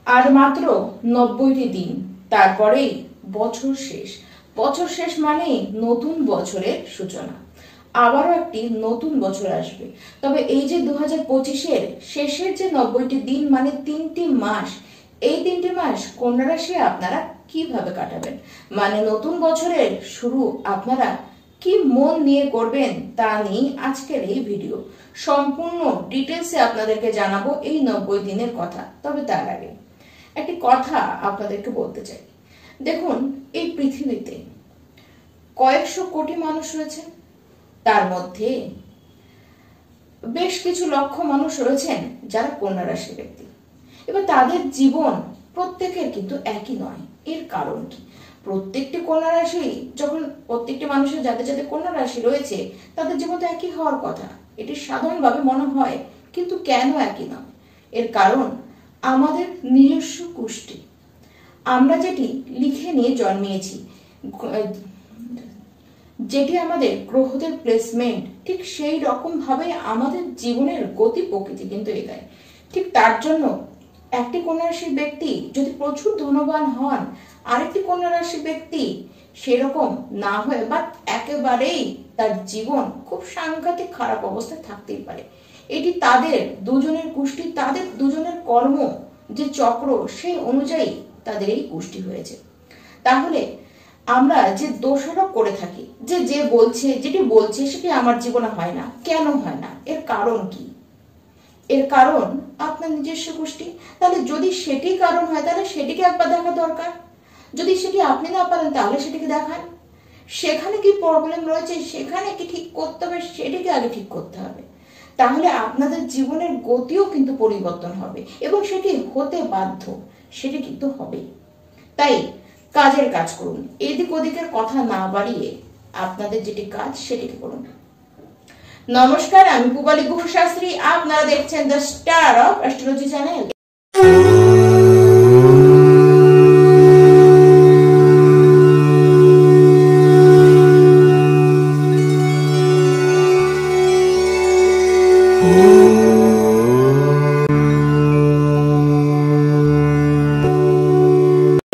আর মাত্র 90টি দিন, তারপরেই বছর শেষ। বছর শেষ মানেই নতুন বছরের সূচনা। আবারও একটি নতুন বছর আসবে। তবে এই যে 2025-এর শেষের যে 90টি দিন মানে 3টি মাস, এই 3টি মাস কন্যা রাশি আপনারা কিভাবে কাটাবেন, মানে নতুন বছরের শুরু আপনারা কি মন নিয়ে করবেন তা নিয়ে আজকের এই ভিডিও। সম্পূর্ণ ডিটেলসে আপনাদেরকে জানাবো এই 90 দিনের কথা। তবে তার আগে একটি কথা আপনাদেরকে বলতে চাই। দেখুন, এই পৃথিবীতে কয়েকশো কোটি মানুষ রয়েছে, তার মধ্যে বেশ কিছু লক্ষ মানুষ রয়েছেন যারা কন্যা রাশির ব্যক্তি। এবার তাদের জীবন প্রত্যেকের কিন্তু একই নয়। এর কারণ কি? প্রত্যেকটি কন্যা রাশি, যখন প্রত্যেকটি মানুষের যাদের যাদের কন্যা রাশি রয়েছে তাদের জীবন তো একই হওয়ার কথা, এটি সাধারণভাবে মনে হয়, কিন্তু কেন একই নয়? এর কারণ আমাদের নিজস্ব কুষ্টি, আমরা যেটি লিখে নিয়ে জন্মিয়েছি, যেটি আমাদের গ্রহদের প্লেসমেন্ট, ঠিক সেই রকম ভাবে আমাদের জীবনের গতি প্রকৃতি কিন্তু এগায়। ঠিক তার জন্য একটি কন্যা রাশির ব্যক্তি যদি প্রচুর ধনবান হন, আরেকটি কন্যা রাশির ব্যক্তি সেরকম না হয়ে বা একেবারেই তার জীবন খুব সাংঘাতিক খারাপ অবস্থায় থাকতেই পারে। এটি তাদের দুজনের কুষ্টি, তাদের দুজনের কর্ম যে চক্র সেই অনুযায়ী তাদের এই কুষ্টি হয়েছে। তাহলে আমরা যে দোষারোপ করে থাকি, যে বলছে, যেটি বলছে সেটি আমার জীবনে হয় না, কেন হয় না, এর কারণ কি? এর কারণ আপনার নিজস্ব গোষ্ঠী। তাহলে যদি সেটি কারণ হয় তাহলে সেটিকে একবার দেখা দরকার। যদি সেটি আপনি না পারেন তাহলে সেটিকে দেখান। সেখানে কি প্রবলেম রয়েছে, সেখানে কি ঠিক করতে হবে, সেটিকে আগে ঠিক করতে হবে। তাহলে আপনাদের জীবনের গতিও কিন্তু পরিবর্তন হবে এবং সেটি হতে বাধ্য, সেটি কিন্তু হবে। তাই কাজের কাজ করুন, এদিক ওদিকের কথা না বাড়িয়ে আপনাদের যেটি কাজ সেটিকে করুন। নমস্কার, আমি পূবালী গুহ শাস্ত্রী, আপনারা দেখছেন the star of astrology channel.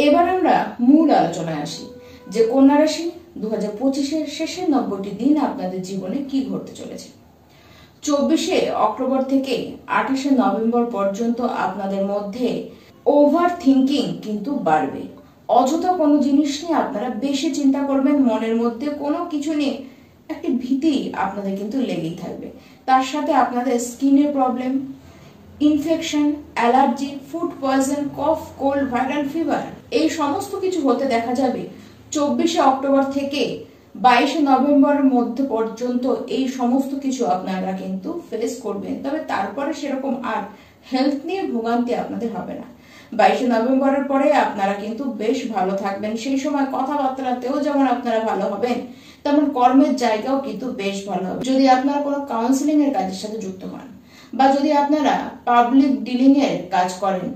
এবার আমরা মূল আলোচনায় আসি যে কন্যা রাশি 2025-এর শেষের 90টি দিন আপনাদের জীবনে কি ঘটতে চলেছে। 24শে অক্টোবর থেকে 28শে নভেম্বর পর্যন্ত আপনাদের মধ্যে ওভার থিঙ্কিং কিন্তু বাড়বে। অযথা কোনো জিনিস নিয়ে আপনারা বেশি চিন্তা করবেন, মনের মধ্যে কোনো কিছু নিয়ে একটি ভীতি আপনাদের কিন্তু লেগেই থাকবে। তার সাথে আপনাদের স্কিনের problem, infection, allergy, food poison, cough, cold, viral fever, এই সমস্ত কিছু হতে দেখা যাবে 24শে অক্টোবর থেকে 22শে নভেম্বরের মধ্যে পর্যন্ত। এই সমস্ত কিছু আপনারা কিন্তু ফেস করবেন। তবে তারপরে সেরকম আর হেলথ নিয়ে ভোগান্তি আপনাদের হবে না। 22শে নভেম্বরের পরে আপনারা কিন্তু বেশ ভালো থাকবেন। সেই সময় কথাবার্তাতেও যেমন আপনারা ভালো হবেন, তেমন কর্মের জায়গাও কিন্তু বেশ ভালো হবে। যদি আপনারা কোনো কাউন্সিলিং এর কাজের সাথে যুক্ত হন, বা যদি আপনারা পাবলিক ডিলিং এর কাজ করেন,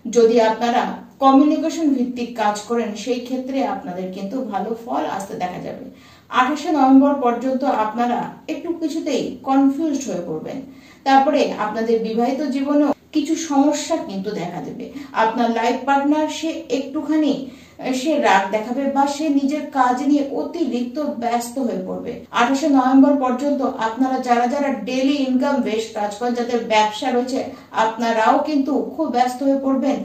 যদি আপনারা কমিউনিকেশন ভিত্তিক কাজ করেন, সেই ক্ষেত্রে আপনাদের কিন্তু ভালো ফল আসতে দেখা যাবে। 28শে নভেম্বর পর্যন্ত আপনারা একটু কিছুতেই কনফিউজড হয়ে পড়বেন। তারপরে আপনাদের বিবাহিত জীবনেও কিছু সমস্যা কিন্তু দেখা দেবে। আপনার লাইফ পার্টনার সে একটুখানি সে রাগ দেখাবে বা সে নিজের কাজ নিয়ে অতিরিক্ত ব্যস্ত হয়ে পড়বে। 28শে নভেম্বর পর্যন্ত আপনারা যারা যারা ডেইলি ইনকাম বেশ কাজ করেন, যাদের ব্যবসা রয়েছে, আপনারাও কিন্তু খুব ব্যস্ত হয়ে পড়বেন।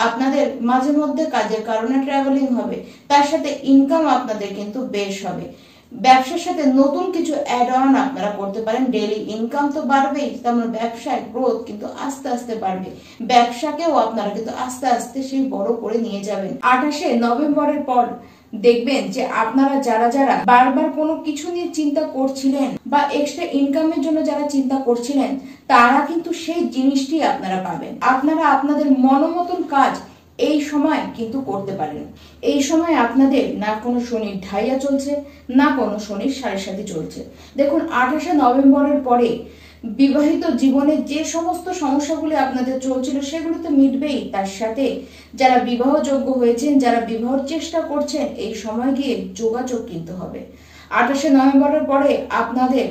আপনাদের মাঝে মধ্যে কাজের কারণে ট্রাভেলিং হবে, তার সাথে ইনকাম আপনাদের কিন্তু বেশ হবে। ব্যবসার সাথে নতুন কিছু অ্যাড অন আপনারা করতে পারেন। ডেইলি ইনকাম তো বাড়বেই, তেমন ব্যবসায় গ্রোথ কিন্তু আস্তে আস্তে বাড়বে। ব্যবসাকেও আপনারা কিন্তু আস্তে আস্তে সেই বড় করে নিয়ে যাবেন। 28শে নভেম্বরের পর দেখবেন যে আপনারা যারা যারা বারবার কোনো কিছু নিয়ে চিন্তা করছিলেন বা এক্সট্রা ইনকামের জন্য যারা চিন্তা করছিলেন, তারা কিন্তু সেই জিনিসটি আপনারা পাবেন। আপনারা আপনাদের মনোমতন কাজ এই সময় কিন্তু করতে পারেন। এই সময় আপনাদের না কোনো শনির ঢাইয়া চলছে, না কোনো শনির 7.5 চলছে। দেখুন, 28শে নভেম্বরের পরে বিবাহিত জীবনে যে সমস্ত সমস্যাগুলি আপনাদের চলছিল সেগুলো তো মিটবেই। তার সাথে যারা বিবাহযোগ্য হয়েছেন, যারা বিবাহের চেষ্টা করছেন, এই সময় গিয়ে যোগাযোগ কিন্তু হবে। 28শে নভেম্বরের পরে আপনাদের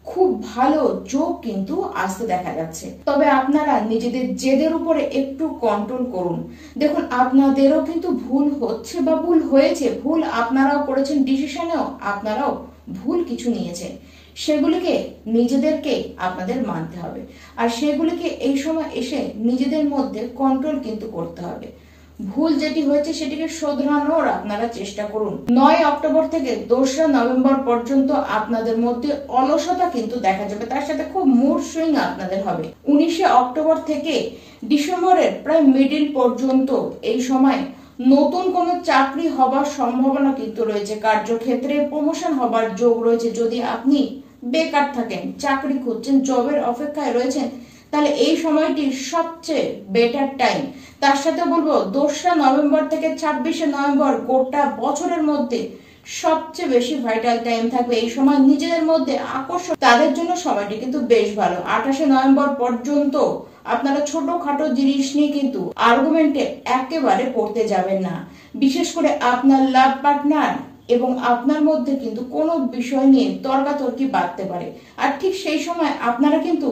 খুব ভালো যোগ কিন্তু আসতে দেখা যাচ্ছে। তবে আপনারা নিজেদের জেদের উপরে একটু কন্ট্রোল করুন। দেখুন, আপনাদেরও কিন্তু ভুল হচ্ছে বা ভুল হয়েছে, ভুল আপনারাও করেছেন, ডিসিশনেও আপনারাও ভুল কিছু নিয়েছেন, সেগুলিকে নিজেদেরকে আপনাদের মানতে হবে। আর সেগুলিকে এই সময় এসে নিজেদের মধ্যে কন্ট্রোল কিন্তু করতে হবে। ভুল যেটি হয়েছে সেটিকে শোধরানোর আপনারা চেষ্টা করুন। 9 অক্টোবর থেকে 2রা নভেম্বর পর্যন্ত আপনাদের মধ্যে অলসতা কিন্তু দেখা যাবে, তার সাথে খুব মুড সুইং আপনাদের হবে। 19 অক্টোবর থেকে ডিসেম্বরের প্রায় মিডিল পর্যন্ত এই সময় নতুন কোনো চাকরি হবার সম্ভাবনা কিন্তু রয়েছে। কার্যক্ষেত্রে প্রমোশন হবার যোগ রয়েছে। যদি আপনি বেকার থাকেন, চাকরি খুঁজছেন, জবের অপেক্ষায় রয়েছেন, তাহলে এই সময়টি সবচেয়ে বেটার টাইম। তার সাথে বলবো 2রা নভেম্বর থেকে 26শে নভেম্বর গোটা বছরের মধ্যে সবচেয়ে বেশি ভাইটাল টাইম থাকবে। এই সময় নিজেদের মধ্যে আকর্ষণ, তাদের জন্য সময়টি কিন্তু বেশ ভালো। 28শে নভেম্বর পর্যন্ত আপনারা ছোটখাটো জিনিস নিয়ে কিন্তু আর্গুমেন্টে একেবারে পড়তে যাবেন না। বিশেষ করে আপনার লাভ পার্টনার এবং আপনার মধ্যে কিন্তু কোনো বিষয় নিয়ে তর্কাতর্কি বাড়তে পারে। আর ঠিক সেই সময় আপনারা কিন্তু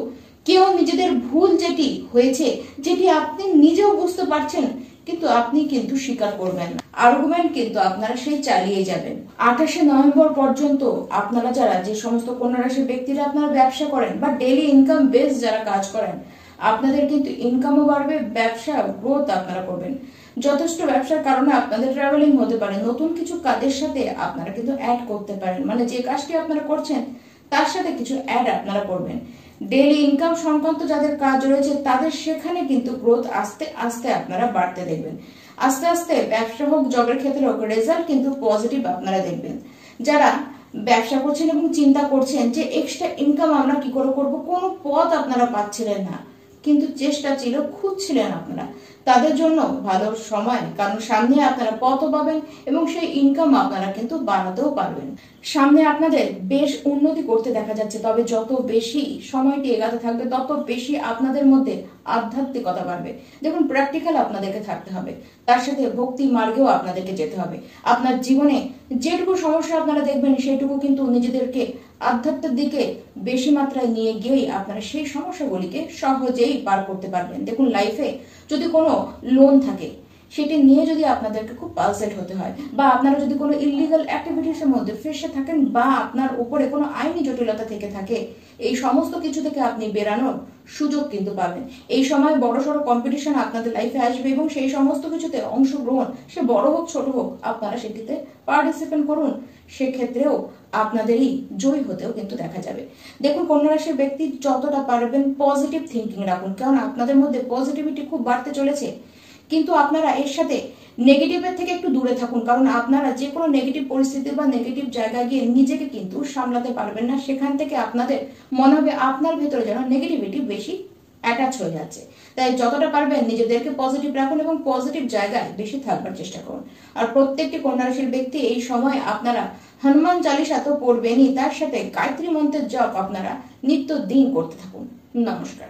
কেউ নিজেদের ভুল যেটি হয়েছে, যেটি আপনি নিজেও বুঝতে পারছেন, কিন্তু আপনি কিন্তু স্বীকার করবেন না, আর্গুমেন্ট কিন্তু আপনারা সেই চালিয়ে যাবেন। 28শে নভেম্বর পর্যন্ত আপনারা যারা, যে সমস্ত কন্যা রাশির ব্যক্তিরা আপনারা ব্যবসা করেন বা ডেইলি ইনকাম বেস যারা কাজ করেন, আপনাদের কিন্তু ইনকামও বাড়বে, ব্যবসা গ্রোথ আপনারা করবেন। যথেষ্ট ব্যবসার কারণে আপনাদের ট্রাভেলিং হতে পারে, নতুন কিছু কাজের সাথে আপনারা কিন্তু অ্যাড করতে পারেন, মানে যে কাজটি আপনারা করছেন তার সাথে কিছু অ্যাড আপনারা করবেন। ডেইলি ইনকাম সংক্রান্ত যাদের কাজ রয়েছে তাদের সেখানে কিন্তু গ্রোথ আস্তে আস্তে আপনারা বাড়তে দেখবেন। আস্তে আস্তে ব্যবসা হোক, জবের ক্ষেত্রে হোক, রেজাল্ট কিন্তু পজিটিভ আপনারা দেখবেন। যারা ব্যবসা করছেন এবং চিন্তা করছেন যে এক্সট্রা ইনকাম আমরা কি করে করব, কোনো পথ আপনারা পাচ্ছিলেন না, কিন্তু চেষ্টা ছিল, খুঁজছিলেন আপনারা, তাদের জন্য ভালো সময়, কারণ সামনে আপনারা পথ পাবেন এবং সেই ইনকাম আপনারা কিন্তু বাড়াতেও পারবেন। সামনে আপনাদের বেশ উন্নতি করতে দেখা যাচ্ছে। তবে যত বেশি সময়টি এগাতে থাকবে তত বেশি আপনাদের মধ্যে আধ্যাত্মিকতা বাড়বে। দেখুন, প্র্যাকটিক্যাল আপনাদেরকে থাকতে হবে, তার সাথে ভক্তি মার্গেও আপনাদেরকে যেতে হবে। আপনার জীবনে যেটুকু সমস্যা আপনারা দেখবেন সেটুকু কিন্তু নিজেদেরকে আধ্যাত্মের দিকে বেশি মাত্রায় নিয়ে গিয়েই আপনারা সেই সমস্যাগুলিকে সহজেই পার করতে পারবেন। দেখুন, লাইফে যদি কোনো লোন থাকে, সেটি নিয়ে যদি আপনাদেরকে খুব পালসেট হতে হয়, বা আপনারা যদি কোনো ইলিগাল অ্যাক্টিভিটিসের মধ্যে ফেসে থাকেন, বা আপনার উপরে কোনো আইনি জটিলতা থেকে থাকে, এই সমস্ত কিছু থেকে আপনি বেরানোর সুযোগ কিন্তু পাবেন। এই সময় বড়সড় কম্পিটিশন আপনাদের লাইফে আসবে এবং সেই সমস্ত কিছুতে অংশগ্রহণ, সে বড় হোক ছোট হোক, আপনারা সেটিতে পার্টিসিপেট করুন, সেক্ষেত্রেও আপনাদেরই জয়ী হতেও কিন্তু দেখা যাবে। দেখুন, কন্যা রাশির ব্যক্তি যতটা পারবেন পজিটিভ থিঙ্কিং রাখুন, কারণ আপনাদের মধ্যে পজিটিভিটি খুব বাড়তে চলেছে। কিন্তু আপনারা এর সাথে নেগেটিভের থেকে একটু দূরে থাকুন, কারণ আপনারা যে কোনো নেগেটিভ পরিস্থিতি বা নেগেটিভ জায়গায় গিয়ে নিজেকে কিন্তু সামলাতে পারবেন না। সেখান থেকে আপনাদের মনে হবে আপনার ভেতরে যেন নেগেটিভিটি বেশি অ্যাটাচ হয়ে যাচ্ছে। তাই যতটা পারবেন নিজেদেরকে পজিটিভ রাখুন এবং পজিটিভ জায়গায় বেশি থাকবার চেষ্টা করুন। আর প্রত্যেকটি কন্যা রাশির ব্যক্তি এই সময় আপনারা হনুমান চালিসা তো পড়বেনই, তার সাথে গায়ত্রী মন্ত্রের জপ আপনারা নিত্য দিন করতে থাকুন। নমস্কার।